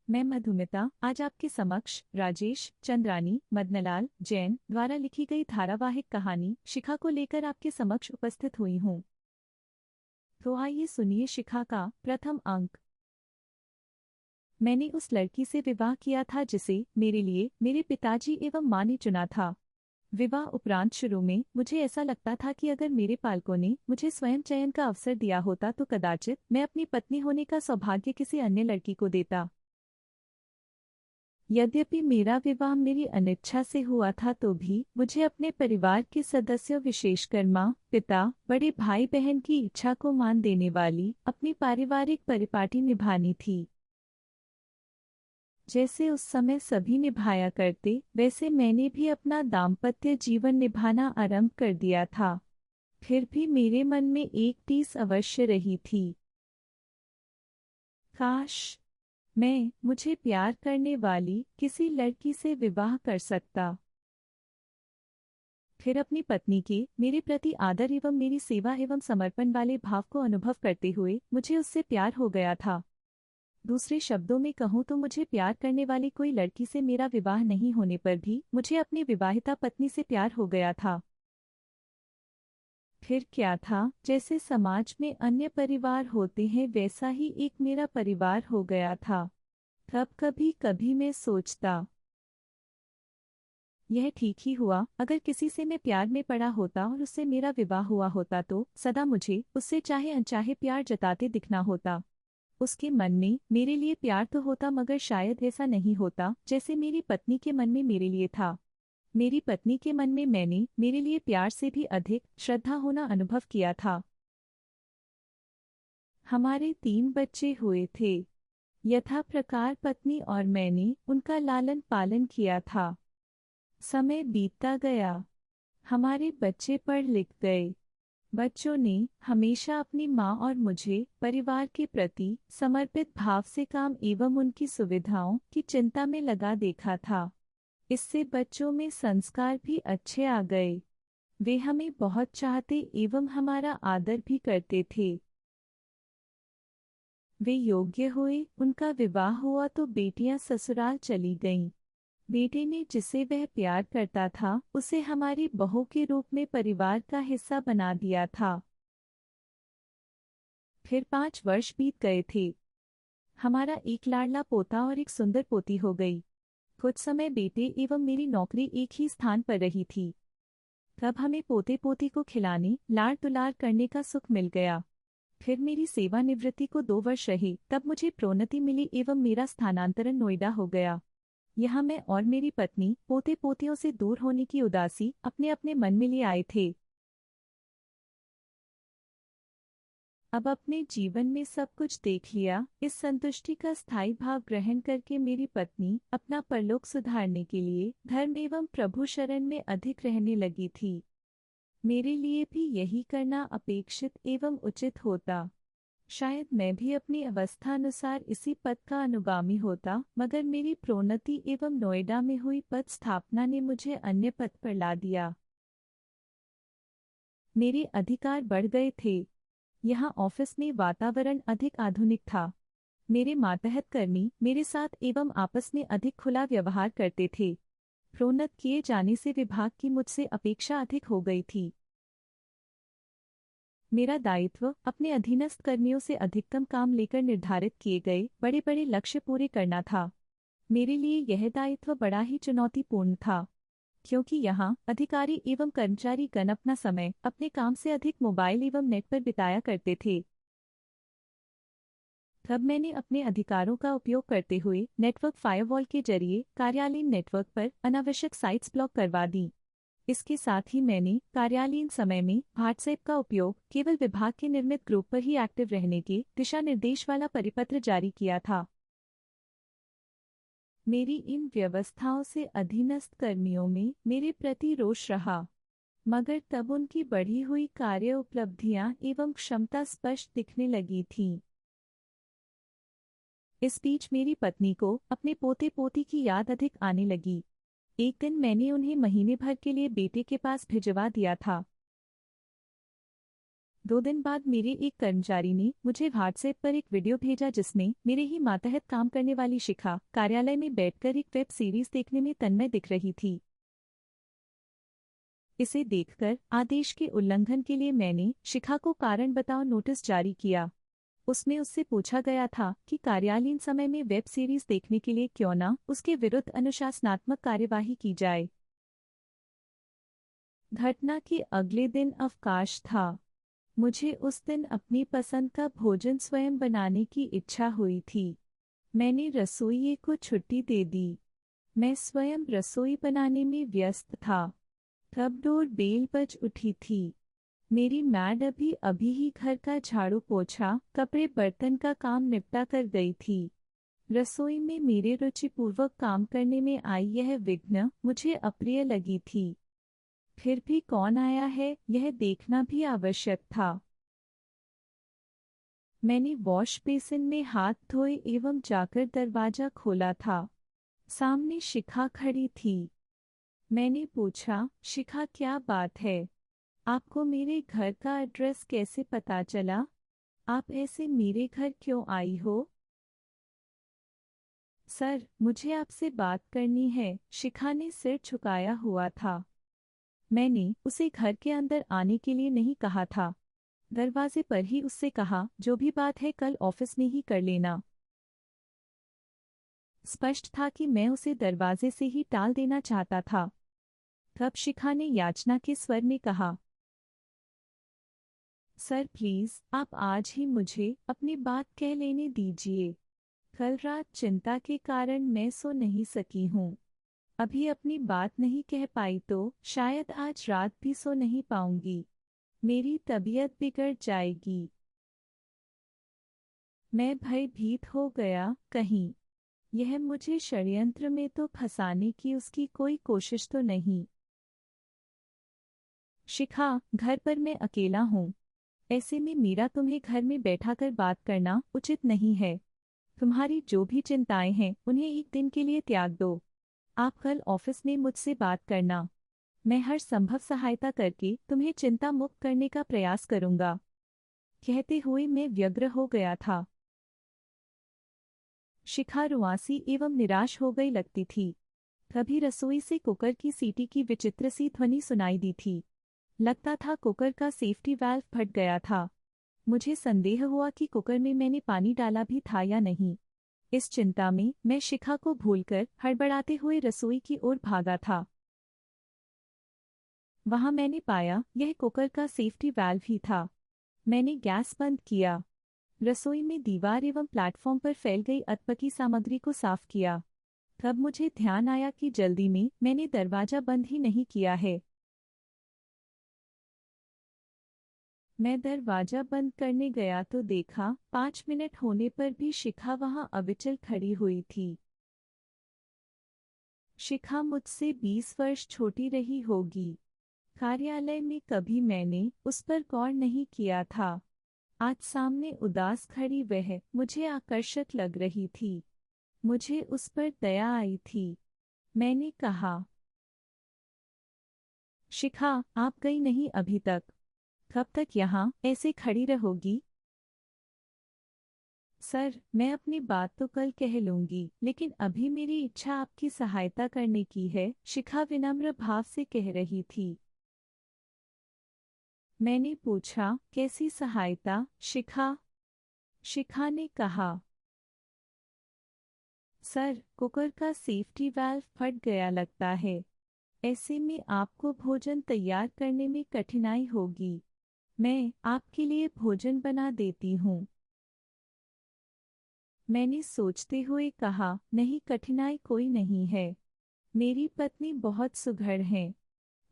मैं मधुमिता आज आपके समक्ष राजेश चंद्रानी मदनलाल जैन द्वारा लिखी गई धारावाहिक कहानी शिखा को लेकर आपके समक्ष उपस्थित हुई हूँ। तो आइए सुनिए शिखा का प्रथम अंक। मैंने उस लड़की से विवाह किया था जिसे मेरे लिए मेरे पिताजी एवं माँ ने चुना था। विवाह उपरांत शुरू में मुझे ऐसा लगता था कि अगर मेरे पालकों ने मुझे स्वयं चयन का अवसर दिया होता तो कदाचित मैं अपनी पत्नी होने का सौभाग्य किसी अन्य लड़की को देता। यद्यपि मेरा विवाह मेरी अनिच्छा से हुआ था तो भी मुझे अपने परिवार के सदस्यों विशेषकर माँ, पिता, बड़े भाई बहन की इच्छा को मान देने वाली अपनी पारिवारिक परिपाटी निभानी थी। जैसे उस समय सभी निभाया करते वैसे मैंने भी अपना दाम्पत्य जीवन निभाना आरंभ कर दिया था। फिर भी मेरे मन में एक टीस अवश्य रही थी। काश मैं मुझे प्यार करने वाली किसी लड़की से विवाह कर सकता। फिर अपनी पत्नी के मेरे प्रति आदर एवं मेरी सेवा एवं समर्पण वाले भाव को अनुभव करते हुए मुझे उससे प्यार हो गया था। दूसरे शब्दों में कहूँ तो मुझे प्यार करने वाली कोई लड़की से मेरा विवाह नहीं होने पर भी मुझे अपनी विवाहिता पत्नी से प्यार हो गया था। फिर क्या था, जैसे समाज में अन्य परिवार होते हैं वैसा ही एक मेरा परिवार हो गया था। तब कभी कभी मैं सोचता, यह ठीक ही हुआ अगर किसी से मैं प्यार में पड़ा होता और उससे मेरा विवाह हुआ होता तो सदा मुझे उससे चाहे अनचाहे प्यार जताते दिखना होता। उसके मन में मेरे लिए प्यार तो होता मगर शायद ऐसा नहीं होता जैसे मेरी पत्नी के मन में मेरे लिए था। मेरी पत्नी के मन में मैंने मेरे लिए प्यार से भी अधिक श्रद्धा होना अनुभव किया था। हमारे 3 बच्चे हुए थे। यथा प्रकार पत्नी और मैंने उनका लालन पालन किया था। समय बीतता गया। हमारे बच्चे पढ़ लिख गए। बच्चों ने हमेशा अपनी माँ और मुझे परिवार के प्रति समर्पित भाव से काम एवं उनकी सुविधाओं की चिंता में लगा देखा था। इससे बच्चों में संस्कार भी अच्छे आ गए। वे हमें बहुत चाहते एवं हमारा आदर भी करते थे। वे योग्य हुए, उनका विवाह हुआ तो बेटियां ससुराल चली गईं। बेटे ने जिसे वह प्यार करता था उसे हमारी बहू के रूप में परिवार का हिस्सा बना दिया था। फिर 5 वर्ष बीत गए थे। हमारा एक लाडला पोता और एक सुंदर पोती हो गई। कुछ समय बेटे एवं मेरी नौकरी एक ही स्थान पर रही थी। तब हमें पोते पोती को खिलाने लाड़ दुलार करने का सुख मिल गया। फिर मेरी सेवानिवृत्ति को 2 वर्ष रही तब मुझे प्रोन्नति मिली एवं मेरा स्थानांतरण नोएडा हो गया। यहाँ मैं और मेरी पत्नी पोते पोतियों से दूर होने की उदासी अपने अपने मन में लिए आए थे। अब अपने जीवन में सब कुछ देख लिया, इस संतुष्टि का स्थायी भाव ग्रहण करके मेरी पत्नी अपना परलोक सुधारने के लिए धर्म एवं प्रभु शरण में अधिक रहने लगी थी। मेरे लिए भी यही करना अपेक्षित एवं उचित होता। शायद मैं भी अपनी अवस्थानुसार इसी पद का अनुगामी होता, मगर मेरी प्रोन्नति एवं नोएडा में हुई पद स्थापना ने मुझे अन्य पद पर ला दिया। मेरे अधिकार बढ़ गए थे। यहाँ ऑफिस में वातावरण अधिक आधुनिक था। मेरे मातहत कर्मी मेरे साथ एवं आपस में अधिक खुला व्यवहार करते थे। प्रोन्नत किए जाने से विभाग की मुझसे अपेक्षा अधिक हो गई थी। मेरा दायित्व अपने अधीनस्थ कर्मियों से अधिकतम काम लेकर निर्धारित किए गए बड़े बड़े लक्ष्य पूरे करना था। मेरे लिए यह दायित्व बड़ा ही चुनौतीपूर्ण था, क्योंकि यहाँ अधिकारी एवं कर्मचारी गण अपना समय अपने काम से अधिक मोबाइल एवं नेट पर बिताया करते थे। तब मैंने अपने अधिकारों का उपयोग करते हुए नेटवर्क फायरवॉल के जरिए कार्यालयीन नेटवर्क पर अनावश्यक साइट्स ब्लॉक करवा दी। इसके साथ ही मैंने कार्यालयीन समय में व्हाट्सएप का उपयोग केवल विभाग के निर्मित ग्रुप पर ही एक्टिव रहने के दिशा निर्देश वाला परिपत्र जारी किया था। मेरी इन व्यवस्थाओं से अधीनस्थ कर्मियों में मेरे प्रति रोष रहा, मगर तब उनकी बढ़ी हुई कार्य उपलब्धियां एवं क्षमता स्पष्ट दिखने लगी थीं। इस बीच मेरी पत्नी को अपने पोते पोती की याद अधिक आने लगी। एक दिन मैंने उन्हें महीने भर के लिए बेटे के पास भिजवा दिया था। 2 दिन बाद मेरे एक कर्मचारी ने मुझे व्हाट्सएप पर एक वीडियो भेजा जिसमें मेरे ही मातहत काम करने वाली शिखा कार्यालय में बैठकर एक वेब सीरीज देखने में तन्मय दिख रही थी। इसे देखकर आदेश के उल्लंघन के लिए मैंने शिखा को कारण बताओ नोटिस जारी किया। उसमें उससे पूछा गया था कि कार्यालयीन समय में वेब सीरीज देखने के लिए क्यों न उसके विरुद्ध अनुशासनात्मक कार्यवाही की जाए। घटना के अगले दिन अवकाश था। मुझे उस दिन अपनी पसंद का भोजन स्वयं बनाने की इच्छा हुई थी। मैंने रसोइये को छुट्टी दे दी। मैं स्वयं रसोई बनाने में व्यस्त था। तब डोर बेल बज उठी थी। मेरी मैड अभी अभी ही घर का झाड़ू पोछा कपड़े बर्तन का काम निपटा कर गई थी। रसोई में मेरे रुचिपूर्वक काम करने में आई यह विघ्न मुझे अप्रिय लगी थी। फिर भी कौन आया है यह देखना भी आवश्यक था। मैंने वॉश बेसिन में हाथ धोए एवं जाकर दरवाजा खोला था। सामने शिखा खड़ी थी। मैंने पूछा, शिखा क्या बात है? आपको मेरे घर का एड्रेस कैसे पता चला? आप ऐसे मेरे घर क्यों आई हो? सर, मुझे आपसे बात करनी है। शिखा ने सिर झुकाया हुआ था। मैंने उसे घर के अंदर आने के लिए नहीं कहा था। दरवाजे पर ही उससे कहा, जो भी बात है कल ऑफिस में ही कर लेना। स्पष्ट था कि मैं उसे दरवाजे से ही टाल देना चाहता था। तब शिखा ने याचना के स्वर में कहा, सर प्लीज आप आज ही मुझे अपनी बात कह लेने दीजिए। कल रात चिंता के कारण मैं सो नहीं सकी हूँ। अभी अपनी बात नहीं कह पाई तो शायद आज रात भी सो नहीं पाऊंगी। मेरी तबीयत बिगड़ जाएगी। मैं भयभीत हो गया, कहीं यह मुझे षड्यंत्र में तो फंसाने की उसकी कोई कोशिश तो नहीं। शिखा, घर पर मैं अकेला हूँ। ऐसे में मेरा तुम्हें घर में बैठाकर बात करना उचित नहीं है। तुम्हारी जो भी चिंताएं हैं उन्हें एक दिन के लिए त्याग दो। आप कल ऑफिस में मुझसे बात करना। मैं हर संभव सहायता करके तुम्हें चिंता मुक्त करने का प्रयास करूंगा। कहते हुए मैं व्यग्र हो गया था। शिखा रुआसी एवं निराश हो गई लगती थी। कभी रसोई से कुकर की सीटी की विचित्र सी ध्वनि सुनाई दी थी। लगता था कुकर का सेफ्टी वाल्व फट गया था। मुझे संदेह हुआ कि कुकर में मैंने पानी डाला भी था या नहीं। इस चिंता में मैं शिखा को भूलकर हड़बड़ाते हुए रसोई की ओर भागा था। वहां मैंने पाया यह कुकर का सेफ्टी वाल्व ही था। मैंने गैस बंद किया। रसोई में दीवार एवं प्लेटफॉर्म पर फैल गई अधपकी सामग्री को साफ किया। तब मुझे ध्यान आया कि जल्दी में मैंने दरवाजा बंद ही नहीं किया है। मैं दरवाजा बंद करने गया तो देखा 5 मिनट होने पर भी शिखा वहां अविचल खड़ी हुई थी। शिखा मुझसे 20 वर्ष छोटी रही होगी। कार्यालय में कभी मैंने उस पर गौर नहीं किया था। आज सामने उदास खड़ी वह मुझे आकर्षक लग रही थी। मुझे उस पर दया आई थी। मैंने कहा, शिखा, आप गई नहीं अभी तक? कब तक यहाँ ऐसे खड़ी रहोगी? सर, मैं अपनी बात तो कल कह लूंगी, लेकिन अभी मेरी इच्छा आपकी सहायता करने की है, शिखा विनम्र भाव से कह रही थी। मैंने पूछा, कैसी सहायता, शिखा? शिखा ने कहा, सर, कुकर का सेफ्टी वाल्व फट गया लगता है। ऐसे में आपको भोजन तैयार करने में कठिनाई होगी। मैं आपके लिए भोजन बना देती हूँ। मैंने सोचते हुए कहा, नहीं, कठिनाई कोई नहीं है। मेरी पत्नी बहुत सुघड़ हैं।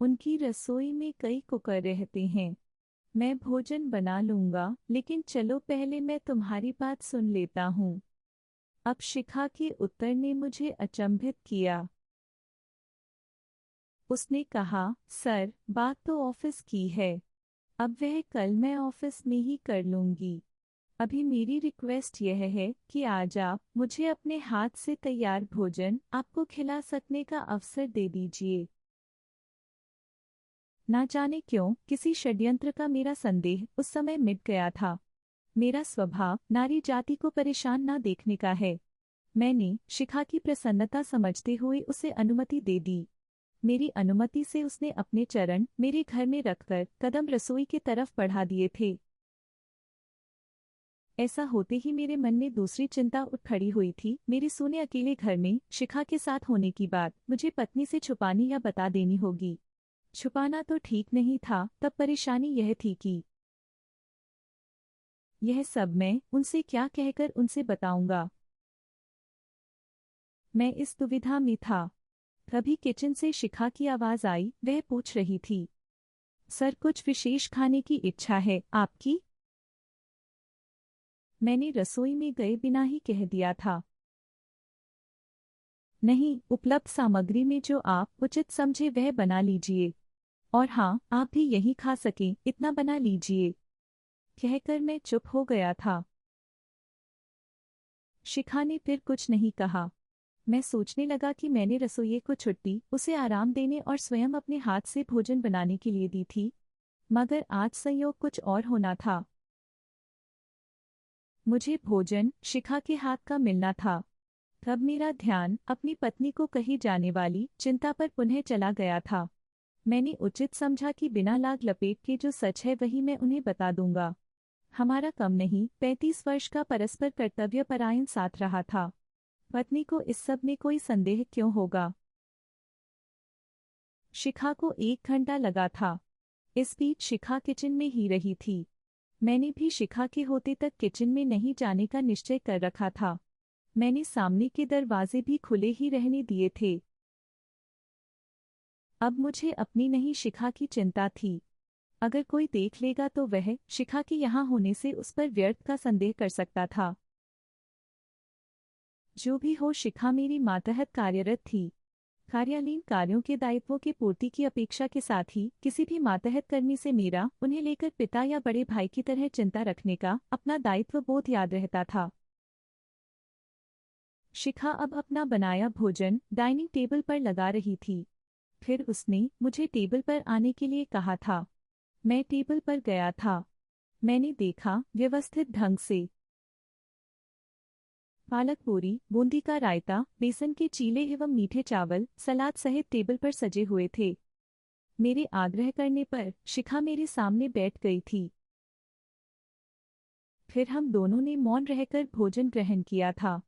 उनकी रसोई में कई कुकर रहते हैं। मैं भोजन बना लूंगा, लेकिन चलो पहले मैं तुम्हारी बात सुन लेता हूँ। अब शिखा के उत्तर ने मुझे अचंभित किया। उसने कहा, सर, बात तो ऑफिस की है। अब वह कल मैं ऑफिस में ही कर लूंगी। अभी मेरी रिक्वेस्ट यह है कि आज आप मुझे अपने हाथ से तैयार भोजन आपको खिला सकने का अवसर दे दीजिए। ना जाने क्यों किसी षड्यंत्र का मेरा संदेह उस समय मिट गया था। मेरा स्वभाव नारी जाति को परेशान ना देखने का है। मैंने शिखा की प्रसन्नता समझते हुए उसे अनुमति दे दी। मेरी अनुमति से उसने अपने चरण मेरे घर में रखकर कदम रसोई की तरफ बढ़ा दिए थे। ऐसा होते ही मेरे मन में दूसरी चिंता उठ खड़ी हुई थी। मेरे सोने अकेले घर में शिखा के साथ होने की बात मुझे पत्नी से छुपानी या बता देनी होगी। छुपाना तो ठीक नहीं था, तब परेशानी यह थी कि यह सब मैं उनसे क्या कहकर उनसे बताऊंगा। मैं इस दुविधा में था। तभी किचन से शिखा की आवाज आई। वह पूछ रही थी, सर कुछ विशेष खाने की इच्छा है आपकी? मैंने रसोई में गए बिना ही कह दिया था, नहीं, उपलब्ध सामग्री में जो आप उचित समझे वह बना लीजिए। और हाँ, आप भी यही खा सकें इतना बना लीजिए। कहकर मैं चुप हो गया था। शिखा ने फिर कुछ नहीं कहा। मैं सोचने लगा कि मैंने रसोइये को छुट्टी उसे आराम देने और स्वयं अपने हाथ से भोजन बनाने के लिए दी थी, मगर आज संयोग कुछ और होना था। मुझे भोजन शिखा के हाथ का मिलना था। तब मेरा ध्यान अपनी पत्नी को कही जाने वाली चिंता पर पुनः चला गया था। मैंने उचित समझा कि बिना लाग लपेट के जो सच है वही मैं उन्हें बता दूंगा। हमारा कम नहीं 35 वर्ष का परस्पर कर्तव्यपरायण साथ रहा था। पत्नी को इस सब में कोई संदेह क्यों होगा? शिखा को 1 घंटा लगा था। इस बीच शिखा किचन में ही रही थी। मैंने भी शिखा के होते तक किचन में नहीं जाने का निश्चय कर रखा था। मैंने सामने के दरवाजे भी खुले ही रहने दिए थे। अब मुझे अपनी नहीं शिखा की चिंता थी। अगर कोई देख लेगा तो वह शिखा के यहाँ होने से उस पर व्यर्थ का संदेह कर सकता था। जो भी हो, शिखा मेरी मातहत कार्यरत थी। कार्यालयीन कार्यों के दायित्वों की पूर्ति की अपेक्षा के साथ ही किसी भी मातहत कर्मी से मेरा उन्हें लेकर पिता या बड़े भाई की तरह चिंता रखने का अपना दायित्व बोध याद रहता था। शिखा अब अपना बनाया भोजन डाइनिंग टेबल पर लगा रही थी। फिर उसने मुझे टेबल पर आने के लिए कहा था। मैं टेबल पर गया था। मैंने देखा व्यवस्थित ढंग से पालक पूरी, बूंदी का रायता, बेसन के चीले एवं मीठे चावल सलाद सहित टेबल पर सजे हुए थे। मेरे आग्रह करने पर शिखा मेरे सामने बैठ गई थी। फिर हम दोनों ने मौन रहकर भोजन ग्रहण किया था।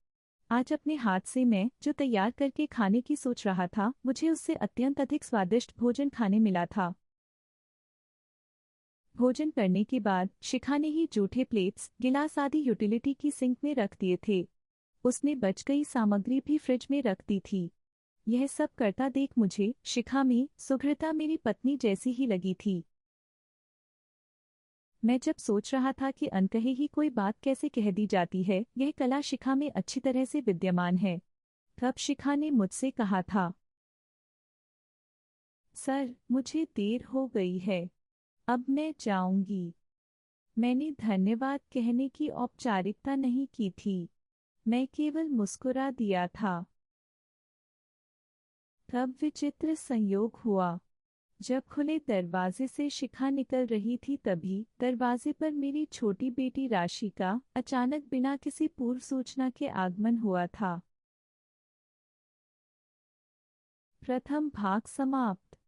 आज अपने हाथ से मैं जो तैयार करके खाने की सोच रहा था, मुझे उससे अत्यंत अधिक स्वादिष्ट भोजन खाने मिला था। भोजन करने के बाद शिखा ने ही जूठे प्लेट्स, गिलास आदि यूटिलिटी की सिंक में रख दिए थे। उसने बच गई सामग्री भी फ्रिज में रख दी थी। यह सब करता देख मुझे शिखा में सुघ्रता मेरी पत्नी जैसी ही लगी थी। मैं जब सोच रहा था कि अनकहे ही कोई बात कैसे कह दी जाती है, यह कला शिखा में अच्छी तरह से विद्यमान है। तब शिखा ने मुझसे कहा था, सर मुझे देर हो गई है, अब मैं जाऊंगी। मैंने धन्यवाद कहने की औपचारिकता नहीं की थी, मैं केवल मुस्कुरा दिया था। तब विचित्र संयोग हुआ। जब खुले दरवाजे से शिखा निकल रही थी तभी दरवाजे पर मेरी छोटी बेटी राशि का अचानक बिना किसी पूर्व सूचना के आगमन हुआ था। प्रथम भाग समाप्त।